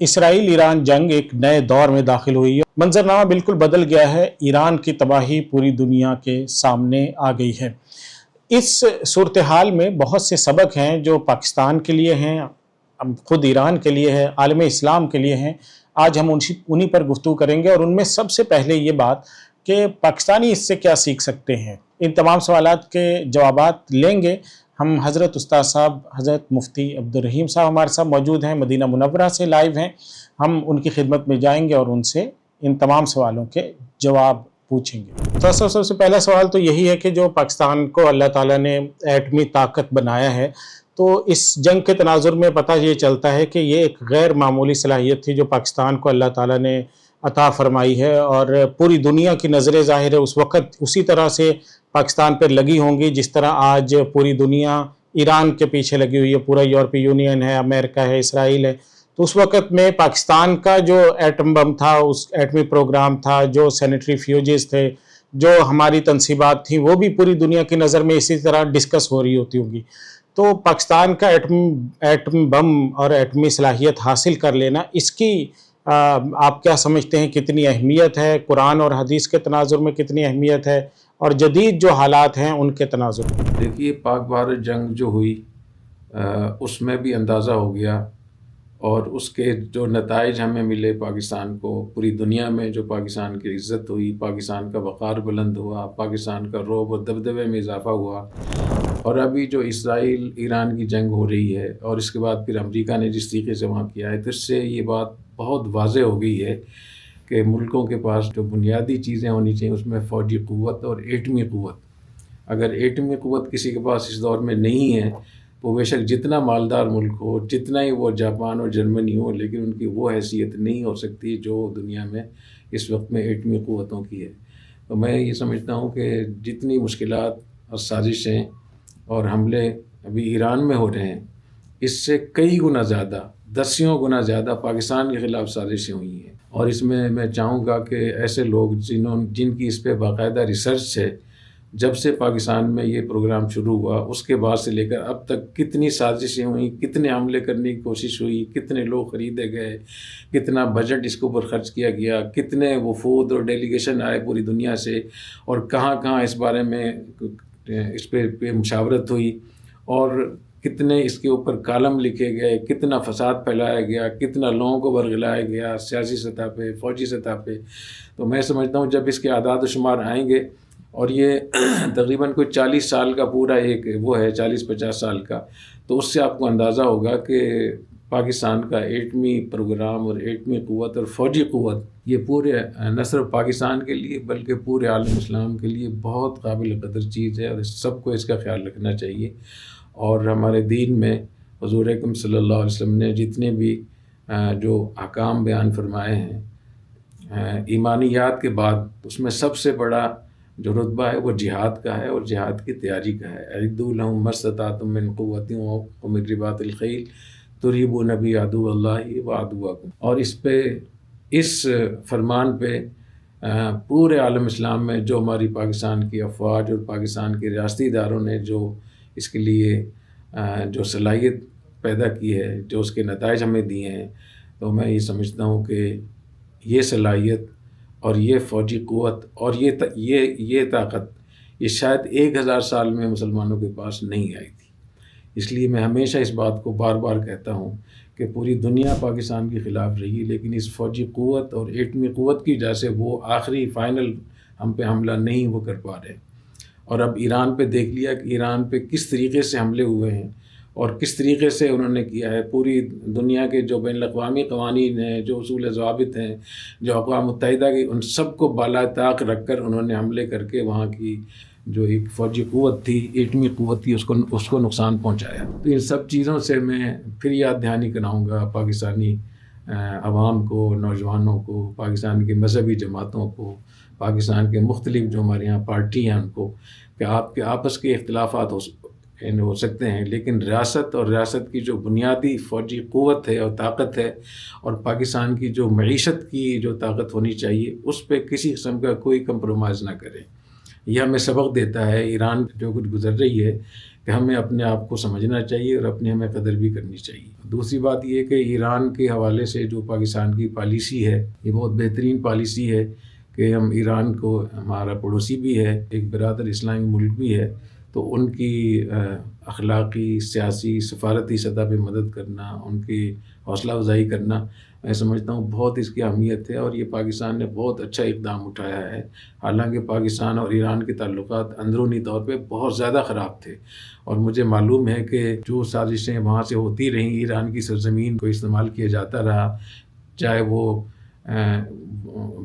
اسرائیل ایران جنگ ایک نئے دور میں داخل ہوئی ہے۔ منظرنامہ بالکل بدل گیا ہے۔ ایران کی تباہی پوری دنیا کے سامنے آ گئی ہے۔ اس صورتحال میں بہت سے سبق ہیں جو پاکستان کے لیے ہیں، خود ایران کے لیے ہے، عالم اسلام کے لیے ہیں۔ آج ہم انہی پر گفتگو کریں گے، اور ان میں سب سے پہلے یہ بات کہ پاکستانی اس سے کیا سیکھ سکتے ہیں۔ ان تمام سوالات کے جوابات لیں گے ہم حضرت استاد صاحب، حضرت مفتی عبدالرحیم صاحب ہمارے ساتھ موجود ہیں، مدینہ منورہ سے لائیو ہیں۔ ہم ان کی خدمت میں جائیں گے اور ان سے ان تمام سوالوں کے جواب پوچھیں گے۔ تو سب سے پہلا سوال تو یہی ہے کہ جو پاکستان کو اللہ تعالیٰ نے ایٹمی طاقت بنایا ہے، تو اس جنگ کے تناظر میں پتہ یہ چلتا ہے کہ یہ ایک غیر معمولی صلاحیت تھی جو پاکستان کو اللہ تعالیٰ نے عطا فرمائی ہے، اور پوری دنیا کی نظر ظاہر ہے اس وقت اسی طرح سے پاکستان پر لگی ہوں گی جس طرح آج پوری دنیا ایران کے پیچھے لگی ہوئی ہے۔ پورا یورپی یونین ہے، امریکہ ہے، اسرائیل ہے۔ تو اس وقت میں پاکستان کا جو ایٹم بم تھا، اس ایٹمی پروگرام تھا، جو سینیٹری فیوجز تھے، جو ہماری تنصیبات تھیں، وہ بھی پوری دنیا کی نظر میں اسی طرح ڈسکس ہو رہی ہوتی ہوں گی۔ تو پاکستان کا ایٹم بم اور ایٹمی صلاحیت حاصل کر لینا، اس کی آپ کیا سمجھتے ہیں کتنی اہمیت ہے؟ قرآن اور حدیث کے تناظر میں کتنی اہمیت ہے، اور جدید جو حالات ہیں ان کے تناظر میں؟ دیکھیے، پاک بھارت جنگ جو ہوئی اس میں بھی اندازہ ہو گیا، اور اس کے جو نتائج ہمیں ملے پاکستان کو، پوری دنیا میں جو پاکستان کی عزت ہوئی، پاکستان کا وقار بلند ہوا، پاکستان کا رعب و دبدبے میں اضافہ ہوا۔ اور ابھی جو اسرائیل ایران کی جنگ ہو رہی ہے، اور اس کے بعد پھر امریکہ نے جس طریقے سے وہاں کیا ہے، تو اس سے یہ بات بہت واضح ہو گئی ہے کہ ملکوں کے پاس جو بنیادی چیزیں ہونی چاہیے اس میں فوجی قوت اور ایٹمی قوت۔ اگر ایٹمی قوت کسی کے پاس اس دور میں نہیں ہے، وہ بے شک جتنا مالدار ملک ہو، جتنا ہی وہ جاپان اور جرمنی ہو، لیکن ان کی وہ حیثیت نہیں ہو سکتی جو دنیا میں اس وقت میں ایٹمی قوتوں کی ہے۔ تو میں یہ سمجھتا ہوں کہ جتنی مشکلات اور سازشیں اور حملے ابھی ایران میں ہو رہے ہیں، اس سے کئی گنا زیادہ، دسیوں گنا زیادہ پاکستان کے خلاف سازشیں ہوئی ہیں۔ اور اس میں میں چاہوں گا کہ ایسے لوگ جن کی اس پہ باقاعدہ ریسرچ ہے، جب سے پاکستان میں یہ پروگرام شروع ہوا اس کے بعد سے لے کر اب تک کتنی سازشیں ہوئیں، کتنے حملے کرنے کی کوشش ہوئی، کتنے لوگ خریدے گئے، کتنا بجٹ اس کے اوپر خرچ کیا گیا، کتنے وفود اور ڈیلیگیشن آئے پوری دنیا سے، اور کہاں کہاں اس بارے میں اس پہ مشاورت ہوئی، اور کتنے اس کے اوپر کالم لکھے گئے، کتنا فساد پھیلایا گیا، کتنا لوگوں کو ورگلایا گیا سیاسی سطح پہ، فوجی سطح پہ۔ تو میں سمجھتا ہوں جب اس کے اعداد و شمار آئیں گے، اور یہ تقریباً کوئی 40 سال کا پورا ایک وہ ہے، 40-50 سال کا، تو اس سے آپ کو اندازہ ہوگا کہ پاکستان کا ایٹمی پروگرام اور ایٹمی قوت اور فوجی قوت یہ پورے نہ صرف پاکستان کے لیے بلکہ پورے عالم اسلام کے لیے بہت قابل قدر چیز ہے، اور سب کو اس کا خیال رکھنا چاہیے۔ اور ہمارے دین میں حضور اکرم صلی اللہ علیہ وسلم نے جتنے بھی جو احکام بیان فرمائے ہیں ایمانیات کے بعد، اس میں سب سے بڑا جو رتبہ ہے وہ جہاد کا ہے، اور جہاد کی تیاری کا ہے۔ اعدوا لهم ما استطعتم من قوة ومن رباط الخیل ترہبون به عدو اللہ وعدوکم۔ اور اس فرمان پہ پورے عالم اسلام میں جو ہماری پاکستان کی افواج اور پاکستان کے ریاستی اداروں نے جو اس کے لیے جو صلاحیت پیدا کی ہے، جو اس کے نتائج ہمیں دیے ہیں، تو میں یہ سمجھتا ہوں کہ یہ صلاحیت اور یہ فوجی قوت اور یہ طاقت یہ شاید 1000 سال میں مسلمانوں کے پاس نہیں آئی تھی۔ اس لیے میں ہمیشہ اس بات کو بار بار کہتا ہوں کہ پوری دنیا پاکستان کے خلاف رہی، لیکن اس فوجی قوت اور ایٹمی قوت کی وجہ سے وہ آخری فائنل ہم پہ حملہ نہیں وہ کر پا رہے۔ اور اب ایران پہ دیکھ لیا کہ ایران پہ کس طریقے سے حملے ہوئے ہیں، اور کس طریقے سے انہوں نے کیا ہے۔ پوری دنیا کے جو بین الاقوامی قوانین ہیں، جو اصول ضوابط ہیں، جو اقوام متحدہ کی، ان سب کو بالائے طاق رکھ کر انہوں نے حملے کر کے وہاں کی جو ایک فوجی قوت تھی، ایٹمی قوت تھی، اس کو نقصان پہنچایا۔ تو ان سب چیزوں سے میں پھر یاد دہانی کراؤں گا پاکستانی عوام کو، نوجوانوں کو، پاکستان کی مذہبی جماعتوں کو، پاکستان کے مختلف جو ہمارے یہاں پارٹی ہیں ان کو، کہ آپ کے آپس کے اختلافات ہو سکتے ہیں، لیکن ریاست اور ریاست کی جو بنیادی فوجی قوت ہے اور طاقت ہے، اور پاکستان کی جو معیشت کی جو طاقت ہونی چاہیے، اس پہ کسی قسم کا کوئی کمپرومائز نہ کریں۔ یہ ہمیں سبق دیتا ہے ایران جو کچھ گزر رہی ہے، کہ ہمیں اپنے آپ کو سمجھنا چاہیے اور اپنی ہمیں قدر بھی کرنی چاہیے۔ دوسری بات یہ کہ ایران کے حوالے سے جو پاکستان کی پالیسی ہے یہ بہت بہترین پالیسی ہے کہ ہم ایران کو، ہمارا پڑوسی بھی ہے، ایک برادر اسلامی ملک بھی ہے، تو ان کی اخلاقی، سیاسی، سفارتی سطح پہ مدد کرنا، ان کی حوصلہ افزائی کرنا، میں سمجھتا ہوں بہت اس کی اہمیت ہے، اور یہ پاکستان نے بہت اچھا اقدام اٹھایا ہے۔ حالانکہ پاکستان اور ایران کے تعلقات اندرونی طور پہ بہت زیادہ خراب تھے، اور مجھے معلوم ہے کہ جو سازشیں وہاں سے ہوتی رہیں، ایران کی سرزمین کو استعمال کیا جاتا رہا، چاہے وہ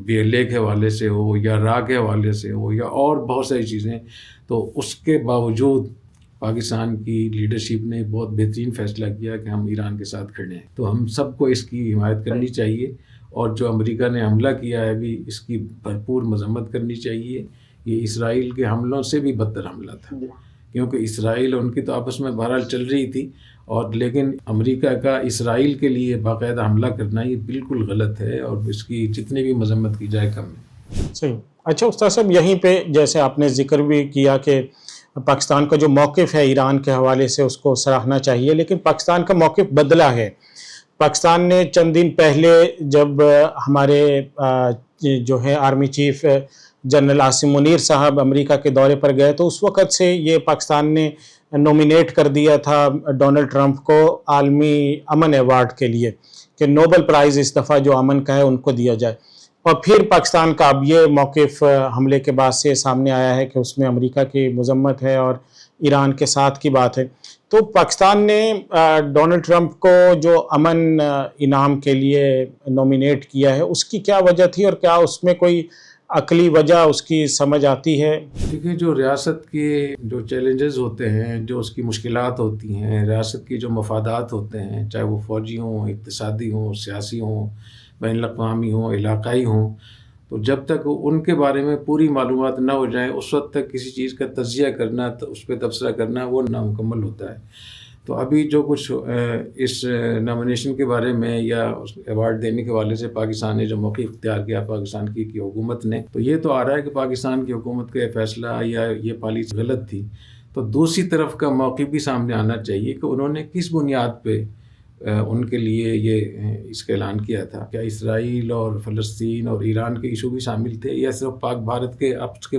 BLA کے حوالے سے ہو یا را کے حوالے سے ہو یا اور بہت ساری چیزیں، تو اس کے باوجود پاکستان کی لیڈرشپ نے بہت بہترین فیصلہ کیا کہ ہم ایران کے ساتھ کھڑے ہیں۔ تو ہم سب کو اس کی حمایت کرنی چاہیے، اور جو امریکہ نے حملہ کیا ہے بھی اس کی بھرپور مذمت کرنی چاہیے۔ یہ اسرائیل کے حملوں سے بھی بدتر حملہ تھا، کیونکہ اسرائیل ان کی تو آپس میں بہرحال چل رہی تھی، اور لیکن امریکہ کا اسرائیل کے لیے باقاعدہ حملہ کرنا یہ بالکل غلط ہے، اور اس کی جتنی بھی مذمت کی جائے کم ہے۔ صحیح۔ اچھا استاد صاحب، یہیں پہ جیسے آپ نے ذکر بھی کیا کہ پاکستان کا جو موقف ہے ایران کے حوالے سے اس کو سراہنا چاہیے، لیکن پاکستان کا موقف بدلا ہے۔ پاکستان نے چند دن پہلے جب ہمارے جو ہے army chief general Asim Munir صاحب امریکہ کے دورے پر گئے، تو اس وقت سے یہ پاکستان نے نومینیٹ کر دیا تھا ڈونلڈ ٹرمپ کو عالمی امن ایوارڈ کے لیے، کہ نوبل پرائز اس دفعہ جو امن کا ہے ان کو دیا جائے۔ اور پھر پاکستان کا اب یہ موقف حملے کے بعد سے سامنے آیا ہے کہ اس میں امریکہ کی مذمت ہے اور ایران کے ساتھ کی بات ہے۔ تو پاکستان نے ڈونلڈ ٹرمپ کو جو امن انعام کے لیے نومینیٹ کیا ہے، اس کی کیا وجہ تھی، اور کیا اس میں کوئی عقلی وجہ اس کی سمجھ آتی ہے؟ دیکھیں، جو ریاست کے جو چیلنجز ہوتے ہیں، جو اس کی مشکلات ہوتی ہیں، ریاست کی جو مفادات ہوتے ہیں، چاہے وہ فوجی ہوں، اقتصادی ہوں، سیاسی ہوں، بین الاقوامی ہوں، علاقائی ہوں، تو جب تک ان کے بارے میں پوری معلومات نہ ہو جائیں اس وقت تک کسی چیز کا تجزیہ کرنا، اس پہ تبصرہ کرنا وہ نامکمل ہوتا ہے۔ تو ابھی جو کچھ اس نامینیشن کے بارے میں یا اس ایوارڈ دینے کے حوالے سے پاکستان نے جو موقف اختیار کیا پاکستان کی حکومت نے، تو یہ تو آ رہا ہے کہ پاکستان کی حکومت کا یہ فیصلہ یا یہ پالیسی غلط تھی۔ تو دوسری طرف کا موقف بھی سامنے آنا چاہیے کہ انہوں نے کس بنیاد پہ ان کے لیے یہ اس کا اعلان کیا تھا۔ کیا اسرائیل اور فلسطین اور ایران کے ایشو بھی شامل تھے، یا صرف پاک بھارت کے آپس کے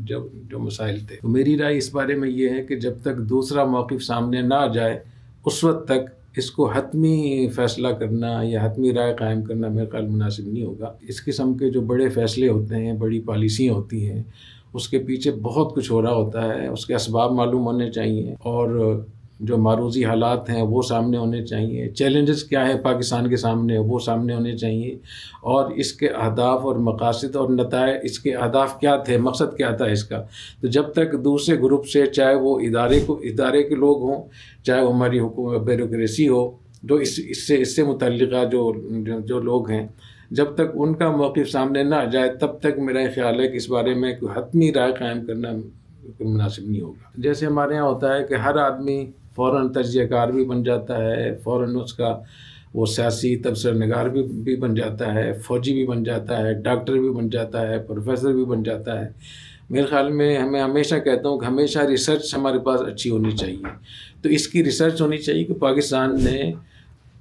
جو مسائل تھے؟ تو میری رائے اس بارے میں یہ ہے کہ جب تک دوسرا موقف سامنے نہ آ جائے اس وقت تک اس کو حتمی فیصلہ کرنا یا حتمی رائے قائم کرنا میرے خیال مناسب نہیں ہوگا۔ اس قسم کے جو بڑے فیصلے ہوتے ہیں، بڑی پالیسیاں ہوتی ہیں، اس کے پیچھے بہت کچھ ہو رہا ہوتا ہے، اس کے اسباب معلوم ہونے چاہیے، اور جو معروضی حالات ہیں وہ سامنے ہونے چاہیے، چیلنجز کیا ہے پاکستان کے سامنے وہ سامنے ہونے چاہیے، اور اس کے اہداف اور مقاصد اور نتائج، اس کے اہداف کیا تھے، مقصد کیا تھا اس کا۔ تو جب تک دوسرے گروپ سے، چاہے وہ ادارے کے لوگ ہوں، چاہے وہ ہماری حکومت بیوروکریسی ہو، جو اس سے متعلقہ جو لوگ ہیں، جب تک ان کا موقف سامنے نہ آ جائے تب تک میرا خیال ہے کہ اس بارے میں کوئی حتمی رائے قائم کرنا مناسب نہیں ہوگا۔ جیسے ہمارے یہاں ہوتا ہے کہ ہر آدمی فوراً تجزیہ کار بھی بن جاتا ہے، فوراً اس کا وہ سیاسی تبصرہ نگار بھی بن جاتا ہے، فوجی بھی بن جاتا ہے، ڈاکٹر بھی بن جاتا ہے، پروفیسر بھی بن جاتا ہے۔ میرے خیال میں میں ہمیشہ کہتا ہوں کہ ہمیشہ ریسرچ ہمارے پاس اچھی ہونی چاہیے۔ تو اس کی ریسرچ ہونی چاہیے کہ پاکستان نے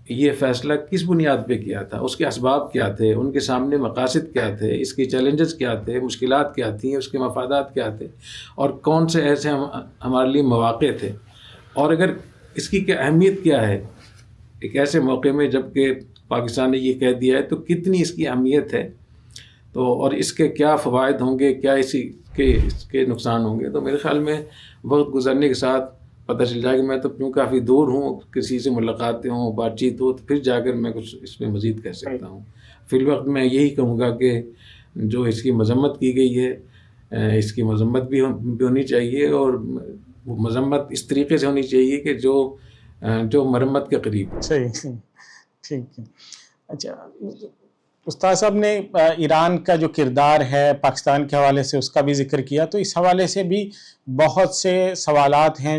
یہ فیصلہ کس بنیاد پہ کیا تھا، اس کے اسباب کیا تھے، ان کے سامنے مقاصد کیا تھے، اس کے چیلنجز کیا تھے، مشکلات کیا تھیں، اس کے مفادات کیا تھے، اور کون سے ایسے ہمارے لیے مواقع تھے، اور اگر اس کی کیا اہمیت کیا ہے ایک ایسے موقع میں جب کہ پاکستان نے یہ کہہ دیا ہے، تو کتنی اس کی اہمیت ہے، تو اور اس کے کیا فوائد ہوں گے، کیا اس کے نقصان ہوں گے۔ تو میرے خیال میں وقت گزرنے کے ساتھ پتہ چل جائے کہ میں تو کیوں کافی دور ہوں، کسی سے ملاقاتیں ہوں، بات چیت ہو، تو پھر جا کر میں کچھ اس میں مزید کہہ سکتا ہوں۔ فی الوقت میں یہی کہوں گا کہ جو اس کی مذمت کی گئی ہے، اس کی مذمت بھی ہونی چاہیے، اور وہ مذمت اس طریقے سے ہونی چاہیے کہ جو مرمت کے قریب۔ صحیح، ٹھیک ہے۔ اچھا استاد صاحب نے ایران کا جو کردار ہے پاکستان کے حوالے سے اس کا بھی ذکر کیا، تو اس حوالے سے بھی بہت سے سوالات ہیں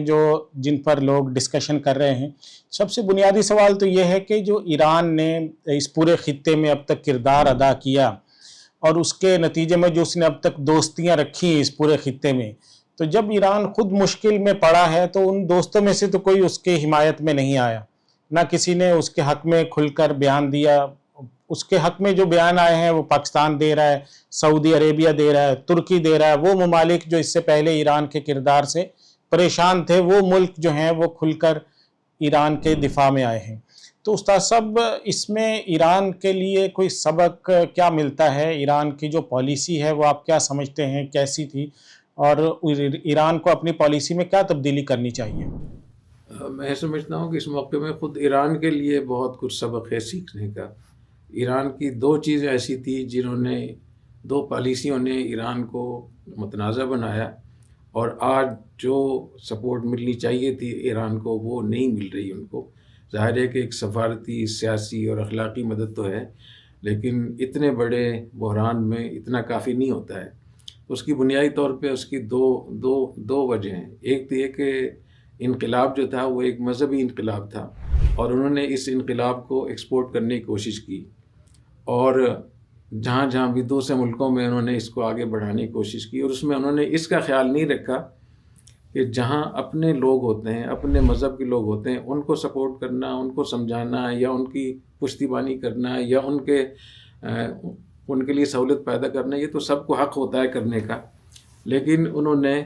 جن پر لوگ ڈسکشن کر رہے ہیں۔ سب سے بنیادی سوال تو یہ ہے کہ جو ایران نے اس پورے خطے میں اب تک کردار ادا کیا، اور اس کے نتیجے میں جو اس نے اب تک دوستیاں رکھی اس پورے خطے میں، تو جب ایران خود مشکل میں پڑا ہے تو ان دوستوں میں سے تو کوئی اس کے حمایت میں نہیں آیا، نہ کسی نے اس کے حق میں کھل کر بیان دیا۔ اس کے حق میں جو بیان آئے ہیں وہ پاکستان دے رہا ہے، سعودی عربیہ دے رہا ہے، ترکی دے رہا ہے، وہ ممالک جو اس سے پہلے ایران کے کردار سے پریشان تھے، وہ ملک جو ہیں وہ کھل کر ایران کے دفاع میں آئے ہیں۔ تو استاد صاحب، اس میں ایران کے لیے کوئی سبق کیا ملتا ہے؟ ایران کی جو پالیسی ہے وہ آپ کیا سمجھتے ہیں کیسی تھی، اور ایران کو اپنی پالیسی میں کیا تبدیلی کرنی چاہیے؟ میں سمجھتا ہوں کہ اس موقع میں خود ایران کے لیے بہت کچھ سبق ہے سیکھنے کا۔ ایران کی دو چیزیں ایسی تھی جنہوں نے، دو پالیسیوں نے ایران کو متنازع بنایا، اور آج جو سپورٹ ملنی چاہیے تھی ایران کو وہ نہیں مل رہی ان کو۔ ظاہر ہے کہ ایک سفارتی، سیاسی اور اخلاقی مدد تو ہے، لیکن اتنے بڑے بحران میں اتنا کافی نہیں ہوتا ہے۔ اس کی بنیادی طور پہ اس کی دو وجہ ہیں۔ ایک تو یہ کہ انقلاب جو تھا وہ ایک مذہبی انقلاب تھا، اور انہوں نے اس انقلاب کو ایکسپورٹ کرنے کی کوشش کی، اور جہاں جہاں بھی دوسرے ملکوں میں انہوں نے اس کو آگے بڑھانے کی کوشش کی، اور اس میں انہوں نے اس کا خیال نہیں رکھا کہ جہاں اپنے لوگ ہوتے ہیں، اپنے مذہب کے لوگ ہوتے ہیں، ان کو سپورٹ کرنا، ان کو سمجھانا، یا ان کی پشتیبانی کرنا، یا ان کے لیے سہولت پیدا کرنا، یہ تو سب کو حق ہوتا ہے کرنے کا۔ لیکن انہوں نے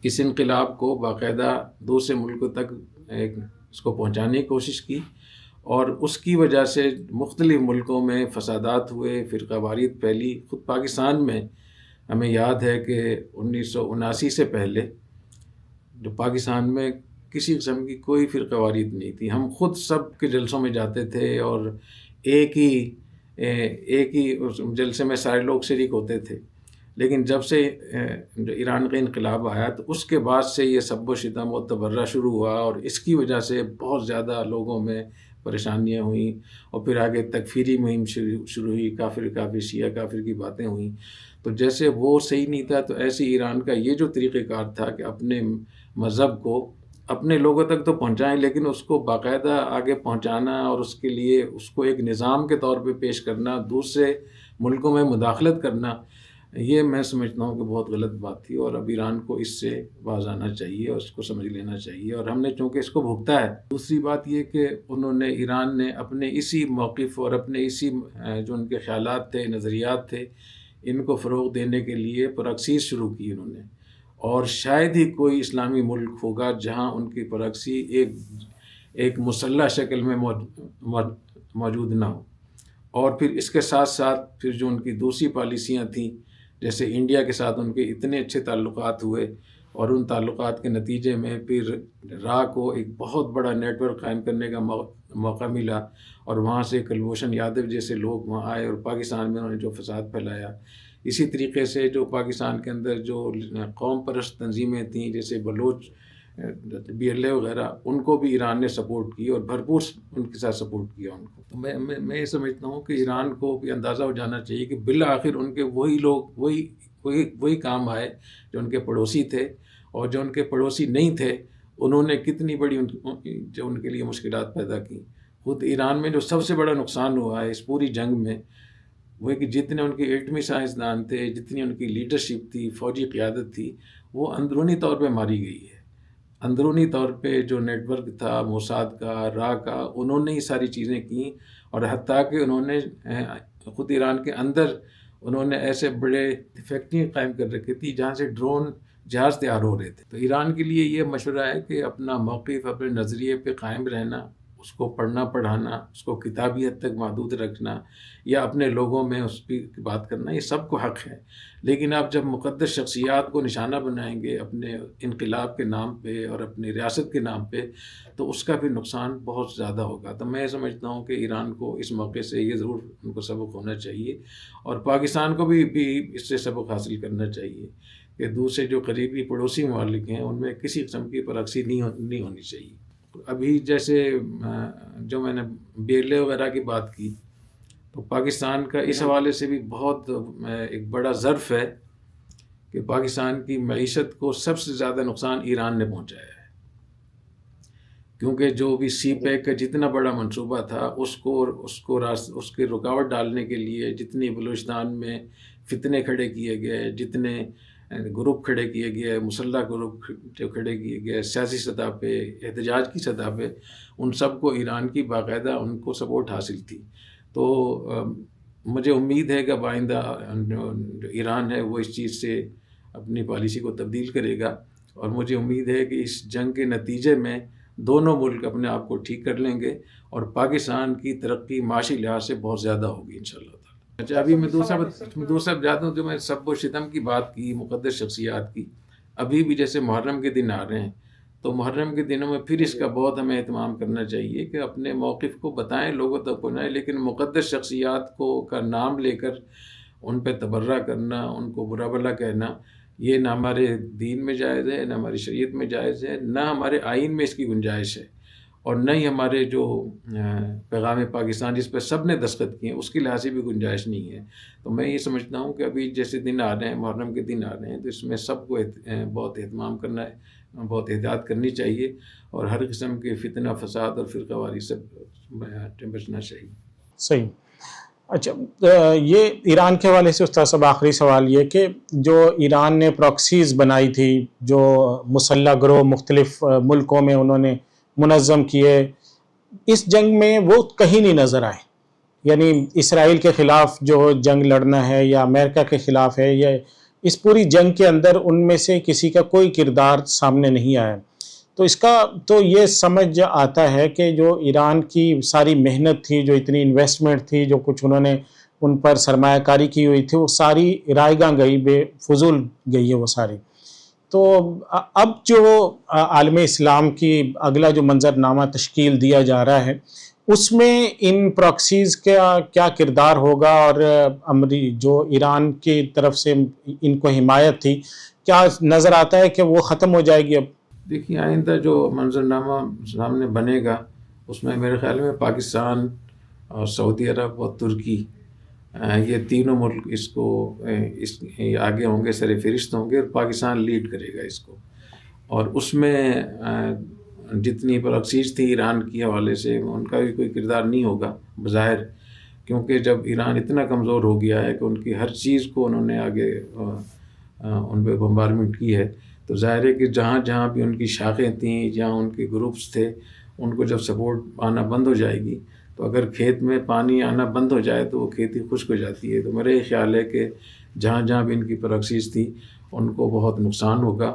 اس انقلاب کو باقاعدہ دوسرے ملکوں تک اس کو پہنچانے کی کوشش کی، اور اس کی وجہ سے مختلف ملکوں میں فسادات ہوئے، فرقہ واریت پھیلی۔ خود پاکستان میں ہمیں یاد ہے کہ 1979 سے پہلے جو پاکستان میں کسی قسم کی کوئی فرقہ واریت نہیں تھی۔ ہم خود سب کے جلسوں میں جاتے تھے، اور ایک ہی اس جلسے میں سارے لوگ شریک ہوتے تھے۔ لیکن جب سے جو ایران کا انقلاب آیا تو اس کے بعد سے یہ سب و شتم و تبرہ شروع ہوا، اور اس کی وجہ سے بہت زیادہ لوگوں میں پریشانیاں ہوئیں، اور پھر آگے تکفیری مہم شروع ہوئی، کافر کافر شیعہ کافر کی باتیں ہوئیں۔ تو جیسے وہ صحیح نہیں تھا، تو ایسے ایران کا یہ جو طریقہ کار تھا کہ اپنے مذہب کو اپنے لوگوں تک تو پہنچائیں، لیکن اس کو باقاعدہ آگے پہنچانا، اور اس کے لیے اس کو ایک نظام کے طور پہ پیش کرنا، دوسرے ملکوں میں مداخلت کرنا، یہ میں سمجھتا ہوں کہ بہت غلط بات تھی، اور اب ایران کو اس سے باز آنا چاہیے اور اس کو سمجھ لینا چاہیے، اور ہم نے چونکہ اس کو بھگتا ہے۔ دوسری بات یہ کہ ایران نے اپنے اسی موقف اور اپنے اسی جو ان کے خیالات تھے، نظریات تھے، ان کو فروغ دینے کے لیے پراکسیز شروع کی انہوں نے، اور شاید ہی کوئی اسلامی ملک ہوگا جہاں ان کی پراکسی ایک مسلح شکل میں موجود نہ ہو۔ اور پھر اس کے ساتھ ساتھ پھر جو ان کی دوسری پالیسیاں تھیں، جیسے انڈیا کے ساتھ ان کے اتنے اچھے تعلقات ہوئے، اور ان تعلقات کے نتیجے میں پھر راہ کو ایک بہت بڑا نیٹ ورک قائم کرنے کا موقع ملا، اور وہاں سے کلبھوشن یادو جیسے لوگ وہاں آئے، اور پاکستان میں انہوں نے جو فساد پھیلایا۔ اسی طریقے سے جو پاکستان کے اندر جو قوم پرست تنظیمیں تھیں، جیسے بلوچ BLA وغیرہ، ان کو بھی ایران نے سپورٹ کی، اور بھرپور ان کے ساتھ سپورٹ کیا ان کو۔ تو میں یہ سمجھتا ہوں کہ ایران کو بھی اندازہ ہو جانا چاہیے کہ بالآخر ان کے وہی لوگ وہی کام آئے جو ان کے پڑوسی تھے، اور جو ان کے پڑوسی نہیں تھے انہوں نے کتنی بڑی جو ان کے لیے مشکلات پیدا کی۔ خود ایران میں جو سب سے بڑا نقصان ہوا ہے اس پوری جنگ میں، وہ ہے کہ جتنے ان کے ایٹمی سائنسدان تھے، جتنی ان کی لیڈرشپ تھی، فوجی قیادت تھی، وہ اندرونی طور پہ ماری گئی ہے۔ اندرونی طور پہ جو نیٹ ورک تھا موساد کا، را کا، انہوں نے یہ ساری چیزیں کیں، اور حتیٰ کہ انہوں نے خود ایران کے اندر انہوں نے ایسے بڑے فیکٹری قائم کر رکھی تھی جہاں سے ڈرون جہاز تیار ہو رہے تھے۔ تو ایران کے لیے یہ مشورہ ہے کہ اپنا موقف، اپنے نظریے پہ قائم رہنا، اس کو پڑھنا پڑھانا، اس کو کتابی حد تک محدود رکھنا، یا اپنے لوگوں میں اس کی بات کرنا، یہ سب کو حق ہے۔ لیکن آپ جب مقدس شخصیات کو نشانہ بنائیں گے اپنے انقلاب کے نام پہ اور اپنی ریاست کے نام پہ، تو اس کا بھی نقصان بہت زیادہ ہوگا۔ تو میں سمجھتا ہوں کہ ایران کو اس موقع سے یہ ضرور ان کو سبق ہونا چاہیے، اور پاکستان کو بھی اس سے سبق حاصل کرنا چاہیے کہ دوسرے جو قریبی پڑوسی ممالک ہیں ان میں کسی قسم کی پراکسی نہیں ہونی چاہیے۔ ابھی جیسے جو میں نے BLA وغیرہ کی بات کی، تو پاکستان کا اس حوالے سے بھی بہت ایک بڑا ظرف ہے کہ پاکستان کی معیشت کو سب سے زیادہ نقصان ایران نے پہنچایا ہے، کیونکہ جو بھی CPEC کا جتنا بڑا منصوبہ تھا اس کے رکاوٹ ڈالنے کے لیے جتنی بلوچستان میں فتنے کھڑے کیے گئے، جتنے گروپ کھڑے کیے گئے، مسلح گروپ جو کھڑے کیے گئے سیاسی سطح پہ، احتجاج کی سطح پہ، ان سب کو ایران کی باقاعدہ ان کو سپورٹ حاصل تھی. تو مجھے امید ہے کہ آئندہ جو ایران ہے وہ اس چیز سے اپنی پالیسی کو تبدیل کرے گا، اور مجھے امید ہے کہ اس جنگ کے نتیجے میں دونوں ملک اپنے آپ کو ٹھیک کر لیں گے اور پاکستان کی ترقی معاشی لحاظ سے بہت زیادہ ہوگی انشاءاللہ تعالی. اچھا، ابھی میں دوسرا بتاتا ہوں. جو میں سب و شتم کی بات کی، مقدس شخصیات کی، ابھی بھی جیسے محرم کے دن آ رہے ہیں، تو محرم کے دنوں میں پھر اس کا بہت ہمیں اہتمام کرنا چاہیے کہ اپنے موقف کو بتائیں، لوگوں تک پہنچائیں، لیکن مقدس شخصیات کو کا نام لے کر ان پہ تبرہ کرنا، ان کو برا بھلا کہنا، یہ نہ ہمارے دین میں جائز ہے، نہ ہماری شریعت میں جائز ہے، نہ ہمارے آئین میں اس کی گنجائش ہے، اور نہ ہی ہمارے جو پیغام پاکستان جس پہ سب نے دستخط کیے ہیں اس کی لحاظ سے بھی گنجائش نہیں ہے. تو میں یہ سمجھتا ہوں کہ ابھی جیسے دن آ رہے ہیں، محرم کے دن آ رہے ہیں، تو اس میں سب کو بہت اہتمام کرنا ہے، بہت احتیاط کرنی چاہیے، اور ہر قسم کے فتنہ فساد اور فرقہ واری سے بچنا چاہیے. صحیح. اچھا، یہ ایران کے حوالے سے استاد صاحب آخری سوال یہ کہ جو ایران نے پراکسیز بنائی تھی، جو مسلح گروہ مختلف ملکوں میں انہوں نے منظم کیے، اس جنگ میں وہ کہیں نہیں نظر آئے. یعنی اسرائیل کے خلاف جو جنگ لڑنا ہے یا امریکہ کے خلاف ہے، یا اس پوری جنگ کے اندر ان میں سے کسی کا کوئی کردار سامنے نہیں آیا. تو اس کا تو یہ سمجھ آتا ہے کہ جو ایران کی ساری محنت تھی، جو اتنی انویسٹمنٹ تھی، جو کچھ انہوں نے ان پر سرمایہ کاری کی ہوئی تھی، وہ ساری رائے گاں گئی، بے فضول گئی ہے وہ ساری. تو اب جو عالم اسلام کی اگلا جو منظرنامہ تشکیل دیا جا رہا ہے، اس میں ان پراکسیز کا کیا کردار ہوگا، اور جو ایران کی طرف سے ان کو حمایت تھی، کیا نظر آتا ہے کہ وہ ختم ہو جائے گی اب؟ دیکھیے، آئندہ جو منظرنامہ سامنے بنے گا اس میں میرے خیال میں پاکستان اور سعودی عرب اور ترکی، یہ تینوں ملک اس کو آگے ہوں گے، سر فہرست ہوں گے، اور پاکستان لیڈ کرے گا اس کو. اور اس میں جتنی پراکسیز تھی ایران کے حوالے سے، ان کا بھی کوئی کردار نہیں ہوگا بظاہر، کیونکہ جب ایران اتنا کمزور ہو گیا ہے کہ ان کی ہر چیز کو انہوں نے آگے ان پہ بمبارمنٹ کی ہے، تو ظاہر ہے کہ جہاں جہاں بھی ان کی شاخیں تھیں، جہاں ان کے گروپس تھے، ان کو جب سپورٹ آنا بند ہو جائے گی، تو اگر کھیت میں پانی آنا بند ہو جائے تو وہ کھیتی خشک ہو جاتی ہے. تو میرا یہ خیال ہے کہ جہاں جہاں بھی ان کی پراکسیز تھی ان کو بہت نقصان ہوگا،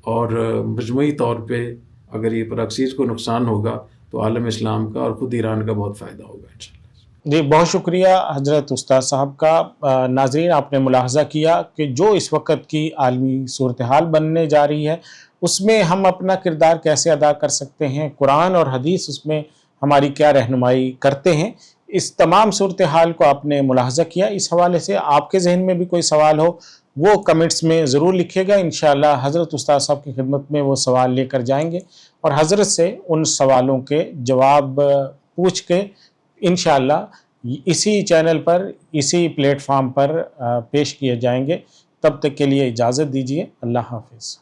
اور مجموعی طور پہ اگر یہ پراکسیز کو نقصان ہوگا تو عالم اسلام کا اور خود ایران کا بہت فائدہ ہوگا انشاءاللہ. جی، بہت شکریہ حضرت استاد صاحب کا. ناظرین، آپ نے ملاحظہ کیا کہ جو اس وقت کی عالمی صورتحال بننے جا رہی ہے، اس میں ہم اپنا کردار کیسے ادا کر سکتے ہیں، قرآن اور حدیث اس میں ہماری کیا رہنمائی کرتے ہیں. اس تمام صورتحال کو آپ نے ملاحظہ کیا. اس حوالے سے آپ کے ذہن میں بھی کوئی سوال ہو وہ کمنٹس میں ضرور لکھیے گا. انشاءاللہ حضرت استاد صاحب کی خدمت میں وہ سوال لے کر جائیں گے، اور حضرت سے ان سوالوں کے جواب پوچھ کے انشاءاللہ اسی چینل پر، اسی پلیٹ فارم پر پیش کیے جائیں گے. تب تک کے لیے اجازت دیجیے. اللہ حافظ.